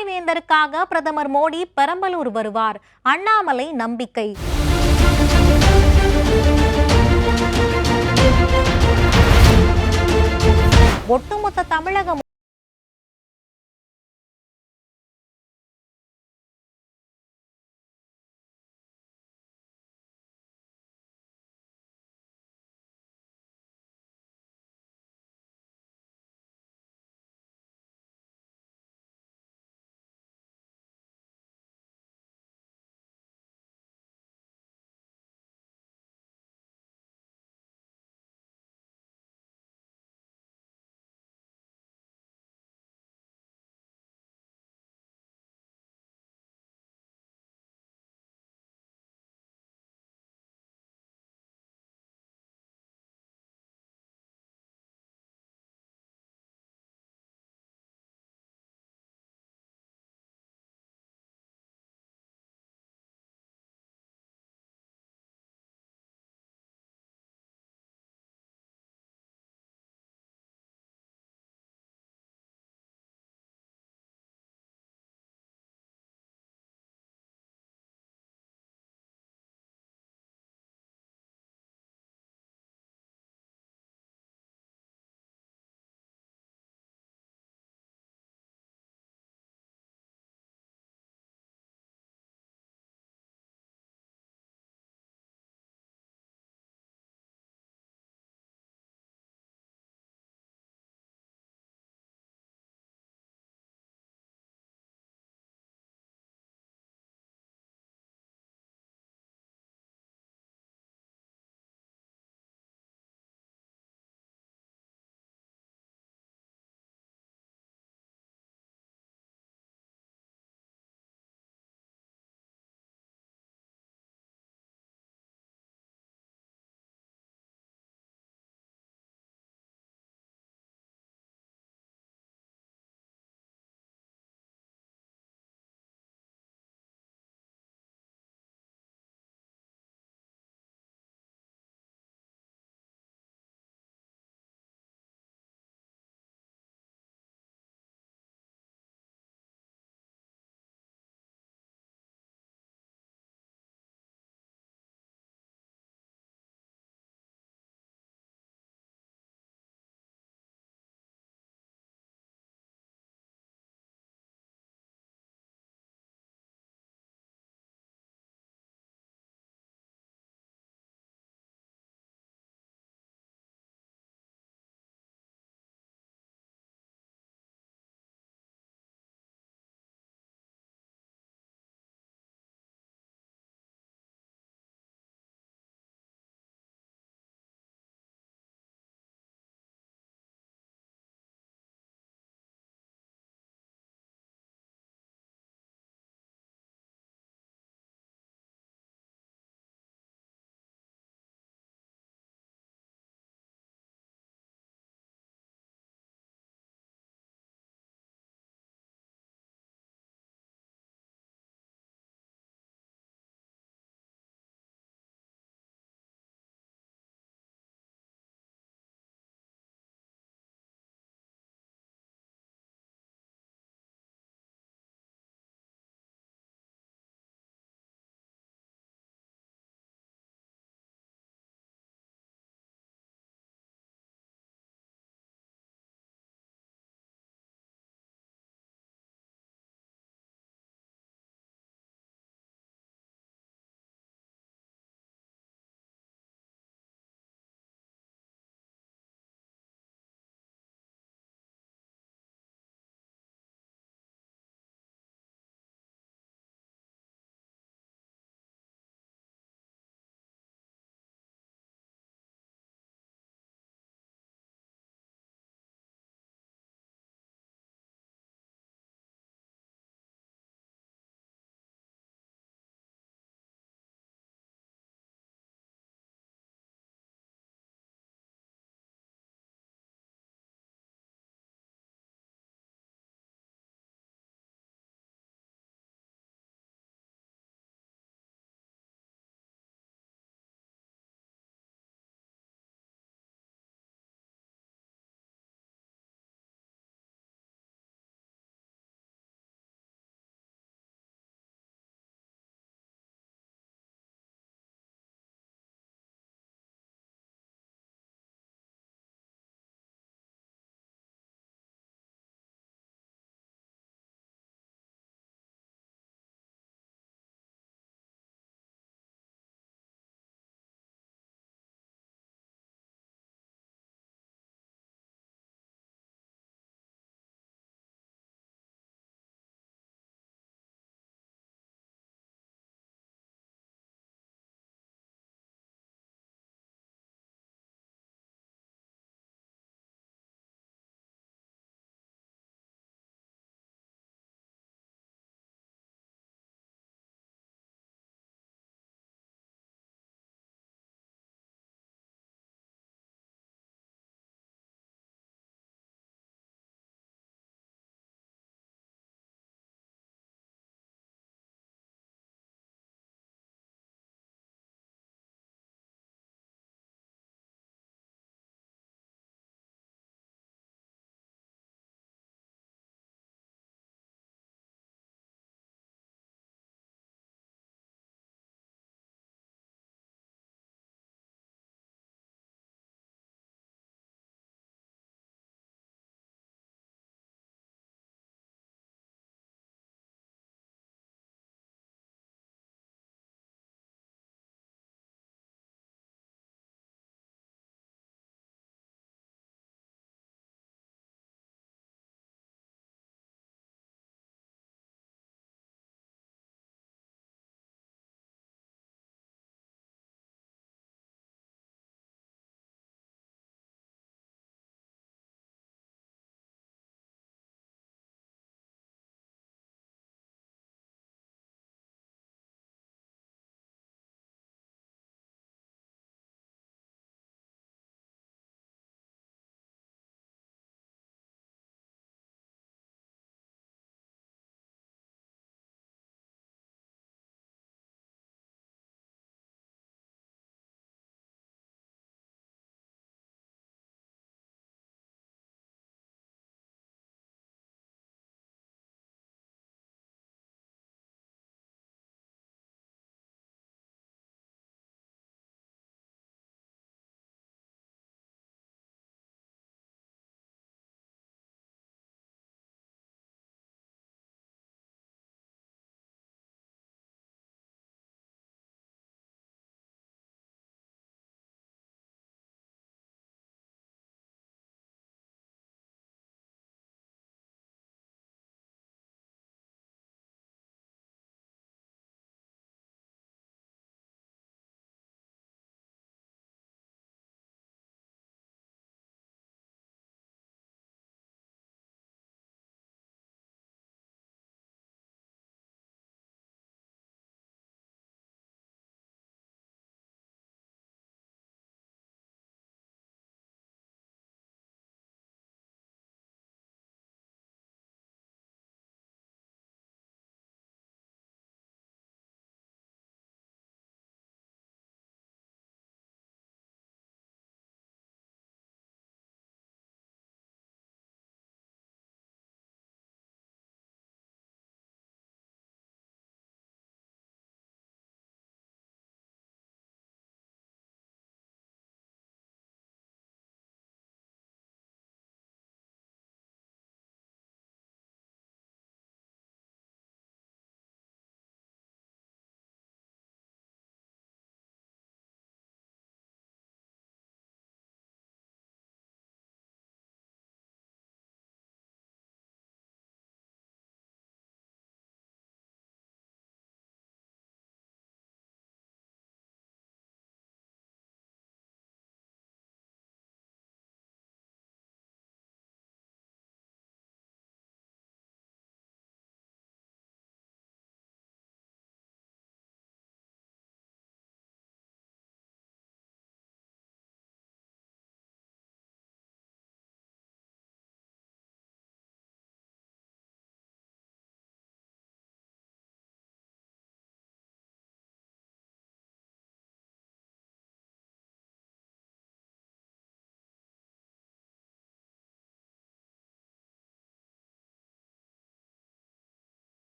பாரிவேந்தருக்காக பிரதமர் மோடி பெரம்பலூர் வருவார். அண்ணாமலை நம்பிக்கை. ஒட்டுமொத்த தமிழகம்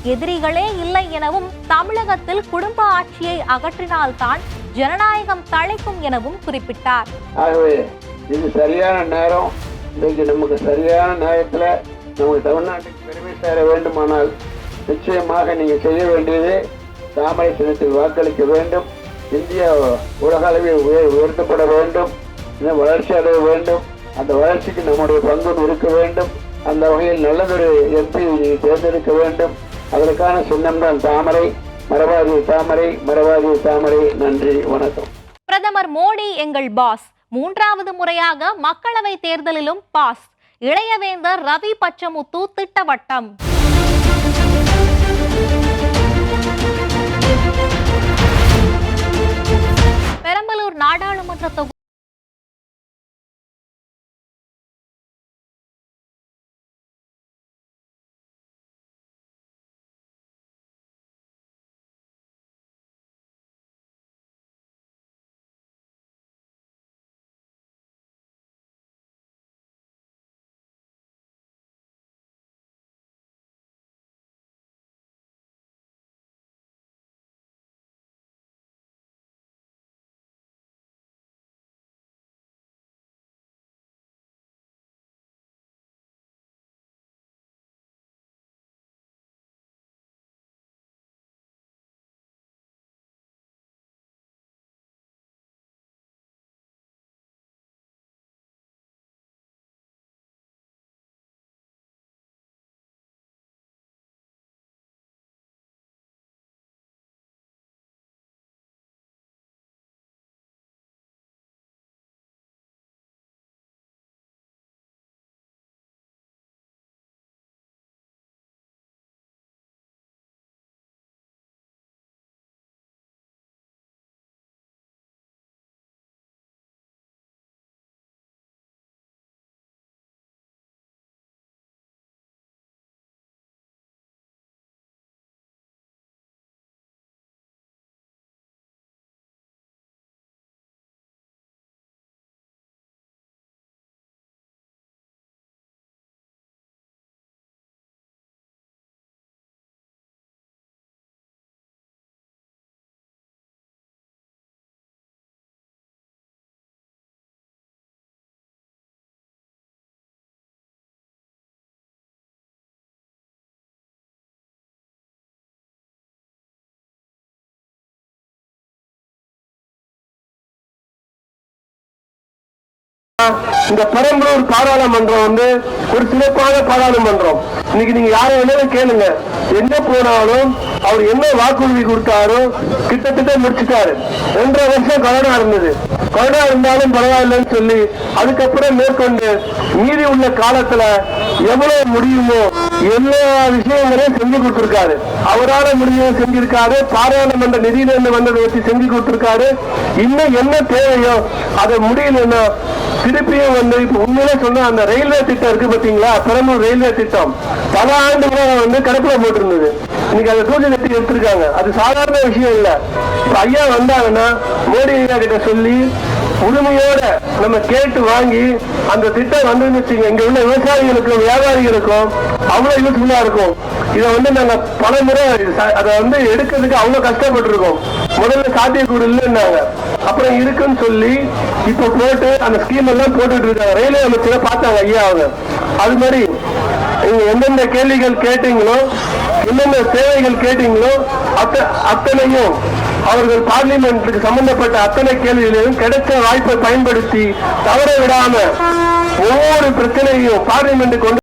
எதிரிகளே இல்லை எனவும் தமிழகத்தில் குடும்ப ஆட்சியை அகற்றினால்தான் ஜனநாயகம் தழைக்கும் எனவும் குறிப்பிட்டார். ஆகவே இது சரியான நேரம். இன்றைக்கு நமக்கு சரியான நேரத்தில் நமக்கு தமிழ்நாட்டுக்கு பெருமை சேர வேண்டுமானால் நிச்சயமாக நீங்க செய்ய வேண்டியது தாமரை சின்னத்தில் வாக்களிக்க வேண்டும். இந்தியா உலக அளவில் உயர்த்தப்பட வேண்டும், இன்னும் வளர்ச்சி அடைய வேண்டும். அந்த வளர்ச்சிக்கு நம்முடைய பங்கு இருக்க வேண்டும். அந்த வகையில் நல்லதொரு எம்பி தேர்ந்தெடுக்க வேண்டும். அதற்கான சின்னம்தான் தாமரை. மறவாதிய தாமரை, மறவாதிய தாமரை. நன்றி, வணக்கம். பிரதமர் மோடி எங்கள் பாஸ். 3வது முறையாக மக்களவை தேர்தலிலும் பாஸ். இளையவேந்தர் ரவி பச்சமுத்து திட்டவட்டம். பெரம்பலூர் நாடாளுமன்ற தொகுதி இந்த பெரம்பலூர் பாராளுமன்றம் ஒரு சிறப்பான பாராளுமன்றம். இன்னைக்கு நீங்க யாரை வேணாலும் கேளுங்க, எங்க போனாலும் அவர் என்ன வாக்குறுதி கொடுத்தாரோ கிட்டத்தட்ட முடிச்சுட்டாரு. 2.5 வருஷம் கொரோனா இருந்தது. கொரோனா இருந்தாலும் பரவாயில்லைன்னு சொல்லி அதுக்கப்புறம் மேற்கொண்டு மீதி உள்ள காலத்துல எவ்வளவு முடியுமோ எல்லா விஷயங்களையும் செஞ்சு கொடுத்திருக்காரு. அவரால் முடியும் செஞ்சிருக்காரு. பாராளுமன்ற நிதியிலிருந்து வந்ததை வச்சு செஞ்சு கொடுத்திருக்காரு. இன்னும் என்ன தேவையோ அதை முடியலன்னா திருப்பியும் இப்ப உண்மையிலே சொன்ன அந்த ரயில்வே திட்டம் இருக்கு பாத்தீங்களா, பெரம்பலூர் ரயில்வே திட்டம் பல ஆண்டுகளா கடப்புல போட்டிருந்தது. இன்னைக்கு அதை தூக்கி கட்டி எடுத்திருக்காங்க. அது சாதாரண விஷயம் இல்ல. இப்ப ஐயா வந்தாங்கன்னா மோடி ஐயா கிட்ட சொல்லி உரிமையோட நம்ம கேட்டு வாங்கி அந்த திட்டம் வந்து இங்க உள்ள விவசாயிகளுக்கும் வியாபாரிகளுக்கும் அவ்வளவு யூஸ்ஃபுல்லா இருக்கும். இதை நாங்க பல முறை அதை எடுக்கிறதுக்கு அவ்வளவு கஷ்டப்பட்டு இருக்கோம். முதல்ல சாத்தியக்கூறு இல்லைன்னாங்க, அப்புறம் இருக்குன்னு சொல்லி இப்ப போட்டு அந்த ஸ்கீம் எல்லாம் போட்டுட்டு இருக்காங்க. ரயில்வே அமைச்சரை பார்த்தாங்க ஐயா அவங்க. அது மாதிரி நீங்க எந்தெந்த கேள்விகள் கேட்டீங்களோ, என்னென்ன சேவைகள் கேட்டீங்களோ அத்தனையும் அவர்கள் பார்லிமெண்ட்டுக்கு சம்பந்தப்பட்ட அத்தனை கேள்விகளையும் கிடைச்ச வாய்ப்பை பயன்படுத்தி தவற விடாம ஒவ்வொரு பிரச்சனையும் பார்லிமெண்ட் கொண்டு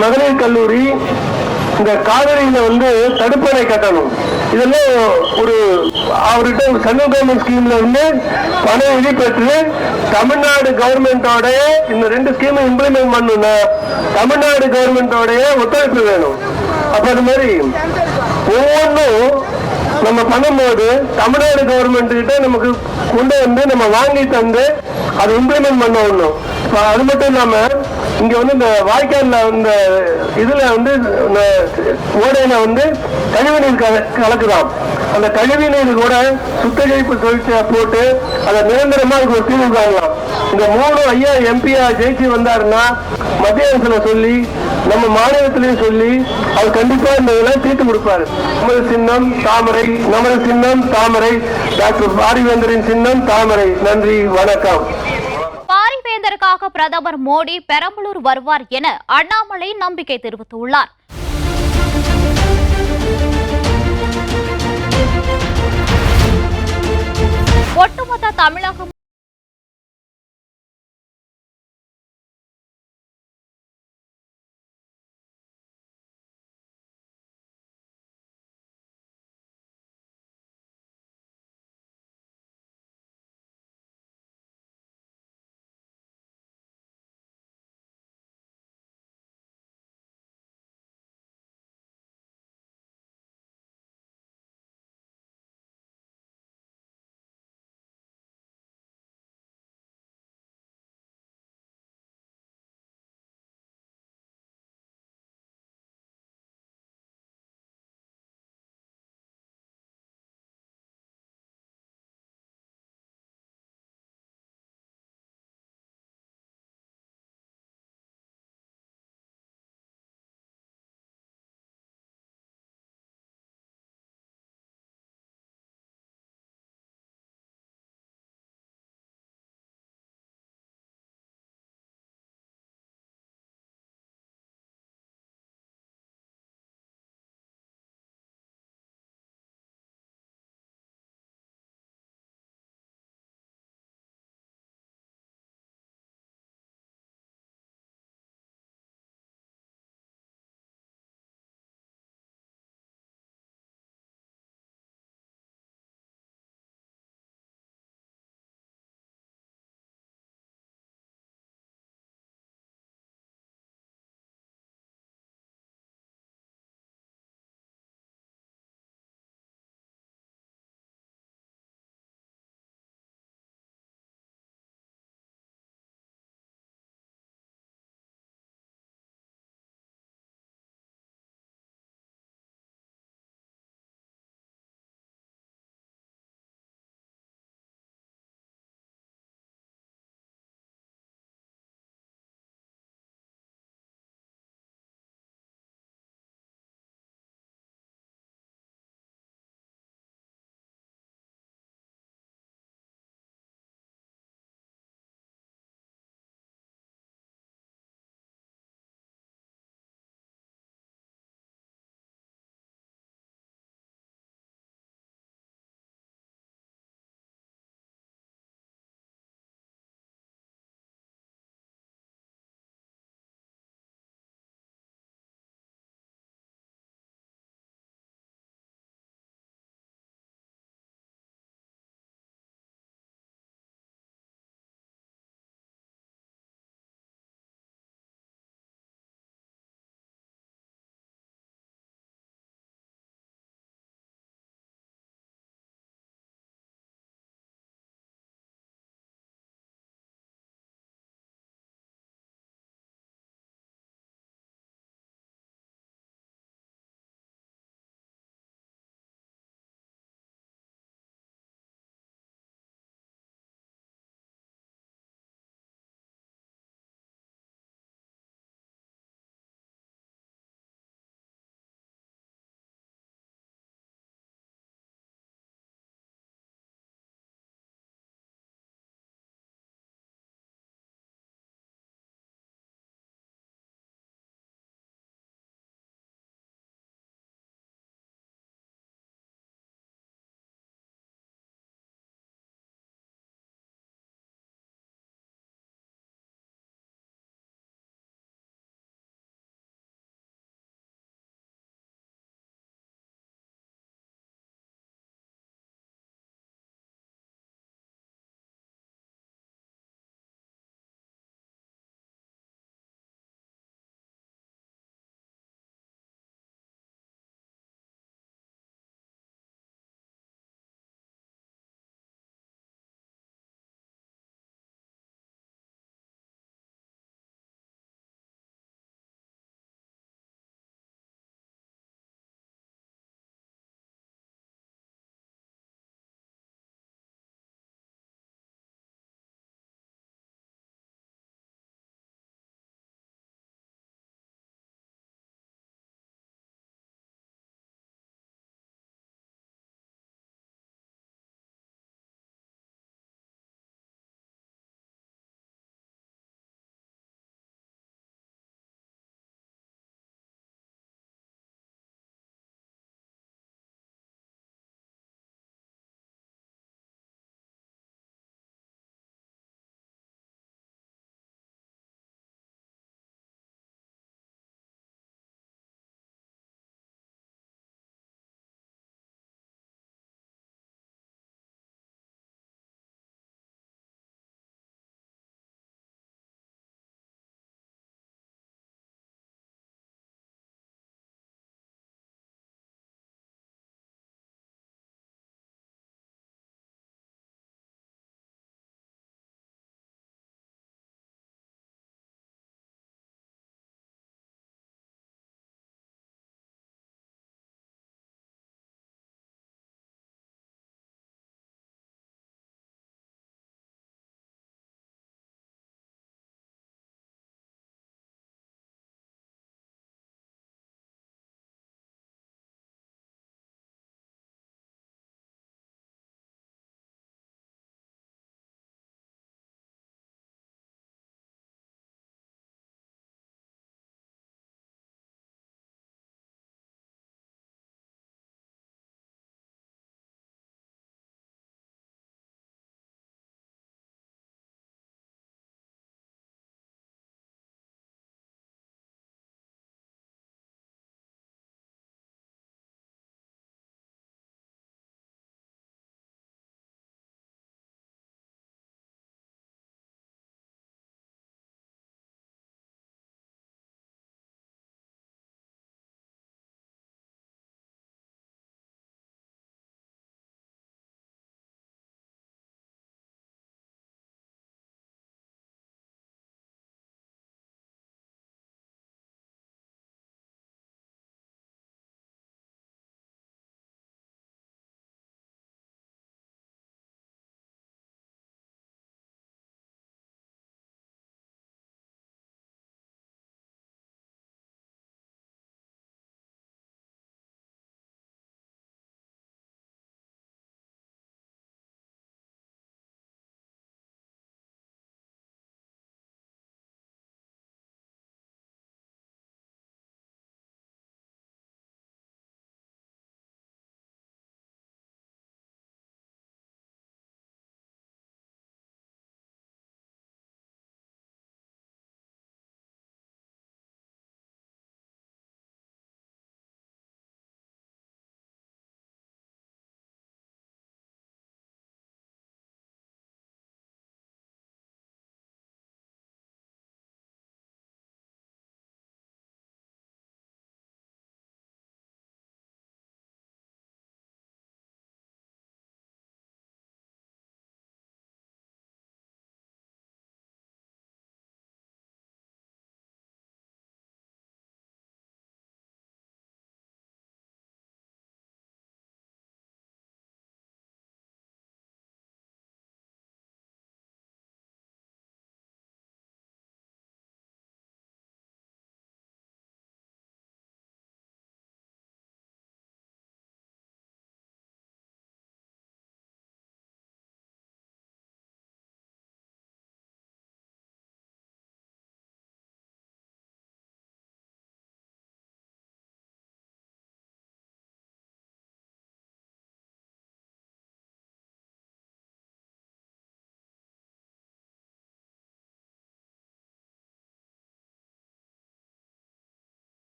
மகளிர் கல்லூரி இந்த காவிரியில வந்து தடுப்பணை கட்டணும். இதெல்லாம் ஒரு அவர்கிட்ட சென்ட்ரல் கவர்மெண்ட் ஸ்கீம்ல இருந்து பண நிதி பெற்று தமிழ்நாடு கவர்மெண்டோட இந்த 2 ஸ்கீமை இம்ப்ளிமெண்ட் பண்ணணும்னா தமிழ்நாடு கவர்மெண்டோட ஒத்துழைப்பு வேணும். அப்ப அது மாதிரி ஒவ்வொன்றும் நம்ம பண்ணும்போது தமிழ்நாடு கவர்மெண்ட் கிட்ட நமக்கு கொண்டு வந்து நம்ம வாங்கி தந்து அதை இம்ப்ளிமெண்ட் பண்ணணும். அது மட்டும் இல்லாம இங்க வந்து இந்த வாய்க்கால்ல இந்த இதுல வந்து ஓடையில வந்து கழிவுநீர் கலக்குதான். அந்த கழிவுநீர் கூட சுத்திகரிப்பு தொழிற்சியை போட்டு அதை நிரந்தரமா அதுக்கு ஒரு தீர்வு காணலாம். இந்த 3 ஐயா எம்பியா ஜெயிச்சு வந்தாருன்னா மத்திய அரசுல சொல்லி நம்ம மாநிலத்திலையும் சொல்லி அவர் கண்டிப்பா இந்த இதெல்லாம் தீர்த்து கொடுப்பாரு. நமது சின்னம் தாமரை, நமது சின்னம் தாமரை. டாக்டர் பாரிவேந்தரின் சின்னம் தாமரை. நன்றி, வணக்கம். பாரிவேந்தருக்காக பிரதமர் மோடி பெரம்பலூர் வருவார் என அண்ணாமலை நம்பிக்கை தெரிவித்துள்ளார். ஒட்டுமொத்த தமிழகம்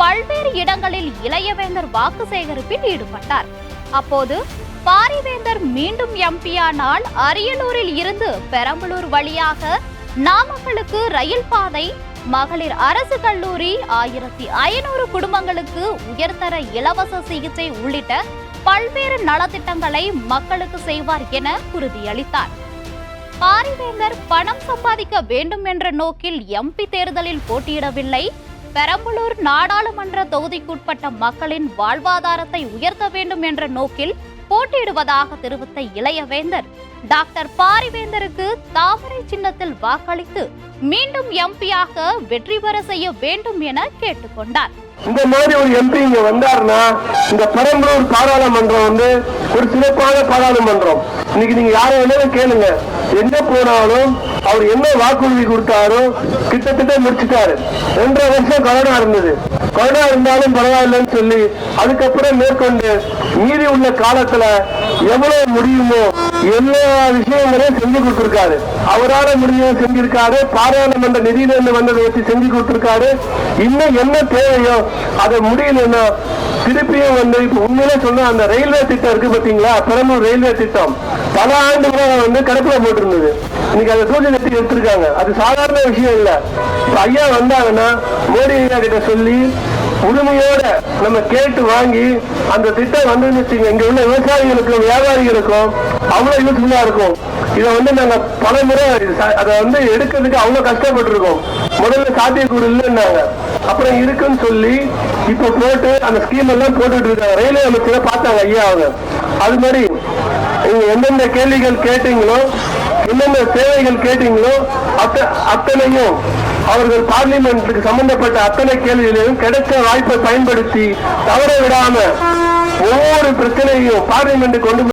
பல்வேறு இடங்களில் இளையவேந்தர் வாக்கு சேகரிப்பில் ஈடுபட்டார். அப்போது பாரிவேந்தர் மீண்டும் எம்பியானால் அரியலூரில் இருந்து பெரம்பலூர் வழியாக நாமக்கலுக்கு ரயில் பாதை, மகளிர் அரசு கல்லூரி, 1500 குடும்பங்களுக்கு உயர்தர இலவச சிகிச்சை உள்ளிட்ட பல்வேறு நலத்திட்டங்களை மக்களுக்கு செய்வார் என உறுதியளித்தார். பாரிவேந்தர் பணம் சம்பாதிக்க வேண்டும் என்ற நோக்கில் எம்பி தேர்தலில் போட்டியிடவில்லை. பெரம்பலூர் நாடாளுமன்ற தொகுதிக்குட்பட்ட மக்களின் வாழ்வாதாரத்தை உயர்த்த வேண்டும் என்ற நோக்கில் போட்டியிடுவதாக தெரிவித்த இளையவேந்தர், டாக்டர் பாரிவேந்தருக்கு தாமரை சின்னத்தில் வாக்களித்து மீண்டும் எம்பியாக வெற்றி பெற செய்ய வேண்டும் என கேட்டுக்கொண்டார். இந்த மாதிரி ஒரு எம்பி இங்க வந்தாருன்னா இந்த பெரம்பலூர் பாராளுமன்றம் வந்து ஒரு சிறப்பான பாராளுமன்றம். இன்னைக்கு நீங்க யாரை வேணாலும் கேளுங்க, எங்க போனாலும் அவர் என்ன வாக்குறுதி கொடுத்தாரோ கிட்டத்தட்ட முடிச்சுட்டாரு. 2.5 வருஷம் கொரோனா இருந்தது. கொரோனா இருந்தாலும் பரவாயில்லன்னு சொல்லி அதுக்கப்புறம் மேற்கொண்டு மீறி உள்ள காலத்துல எவ்வளவு முடியுமோ எல்லா விஷயங்களையும் செஞ்சு கொடுத்திருக்காரு. அவரால் முடிஞ்சதை செஞ்சிருக்காரு. பாராளுமன்ற நிதியில இருந்து வந்ததை வச்சு செஞ்சு கொடுத்திருக்காரு. இன்னும் என்ன தேவையோ அதை முடியலன்னா திருப்பியும் வந்து இப்ப உண்மையிலே சொன்ன அந்த ரயில்வே திட்டம் இருக்கு பாத்தீங்களா, பெரம்பலூர் ரயில்வே திட்டம் பல ஆண்டுகளாக வந்து கிடப்புல போட்டிருந்தது. இன்னைக்கு அதை தூக்கி கட்டி எடுத்திருக்காங்க. அது சாதாரண விஷயம் இல்ல. ஐயா வந்தாங்கன்னா மோடி ஐயா கிட்ட சொல்லி உரிமையோட நம்ம கேட்டு வாங்கி அந்த திட்டம் வந்து இங்க உள்ள விவசாயிகளுக்கும் வியாபாரிகளுக்கும் அவ்வளவு யூஸ்ஃபுல்லா இருக்கும். இதை வந்து நாங்க பல முறை அதை வந்து எடுக்கிறதுக்கு அவ்வளவு கஷ்டப்பட்டு இருக்கோம். முதல்ல சாத்தியக்கூறு இல்லைன்னாங்க, அப்புறம் இருக்குன்னு சொல்லி இப்ப போட்டு அந்த ஸ்கீம் எல்லாம் போட்டுட்டு இருக்காங்க. ரயில்வே அமைச்சரை பார்த்தாங்க ஐயா அவங்க. அது மாதிரி நீங்க எந்தெந்த கேள்விகள் கேட்டீங்களோ, என்னென்ன சேவைகள் கேட்டீங்களோ அத்தனையும் அவர்கள் பார்லிமெண்ட்டுக்கு சம்பந்தப்பட்ட அத்தனை கேள்விகளையும் கிடைச்ச வாய்ப்பை பயன்படுத்தி தவற விடாம ஒவ்வொரு பிரச்சனையும் பார்லிமெண்ட் கொண்டு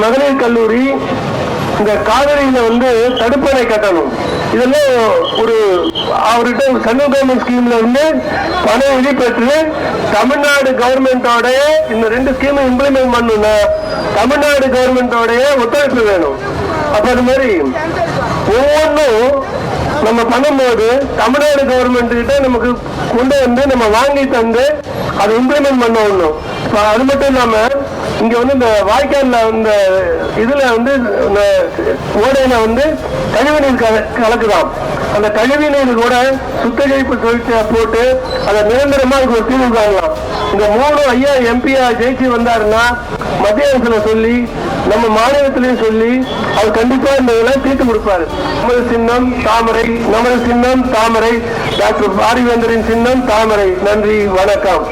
மகளிர் கல்லூரி இந்த காவிரியில வந்து தடுப்பணை கட்டணும். இதெல்லாம் ஒரு அவர்கிட்ட சென்ட்ரல் கவர்மெண்ட் ஸ்கீம்ல இருந்து பண நிதி பெற்று தமிழ்நாடு கவர்மெண்டோட இந்த 2 ஸ்கீம் இம்ப்ளிமெண்ட் பண்ணணும்னா தமிழ்நாடு கவர்மெண்டோட ஒத்துழைப்பு வேணும். அப்ப அது மாதிரி ஒவ்வொன்றும் நம்ம பண்ணும்போது தமிழ்நாடு கவர்மெண்ட் கிட்ட நமக்கு கொண்டு வந்து நம்ம வாங்கி தந்து அதை இம்ப்ளிமெண்ட் பண்ண ஒண்ணும். அது மட்டும் இல்லாம இங்க வந்து இந்த வாய்க்கால்ல இந்த இதுல வந்து ஓடையில வந்து கழிவுநீர் கலக்குதான். அந்த கழிவுநீர் கூட சுத்திகரிப்பு தொழிற்சியை போட்டு அதை நிரந்தரமா ஒரு தீர்வு காணலாம். இந்த 3 ஐயா எம்பியா ஜெயிச்சு வந்தாருன்னா மத்திய அரசுல சொல்லி நம்ம மாநிலத்திலையும் சொல்லி அவர் கண்டிப்பா இந்த இதெல்லாம் தீர்த்து கொடுப்பாரு. நமது சின்னம் தாமரை, நமது சின்னம் தாமரை, டாக்டர் பாரிவேந்தரின் சின்னம் தாமரை. நன்றி, வணக்கம்.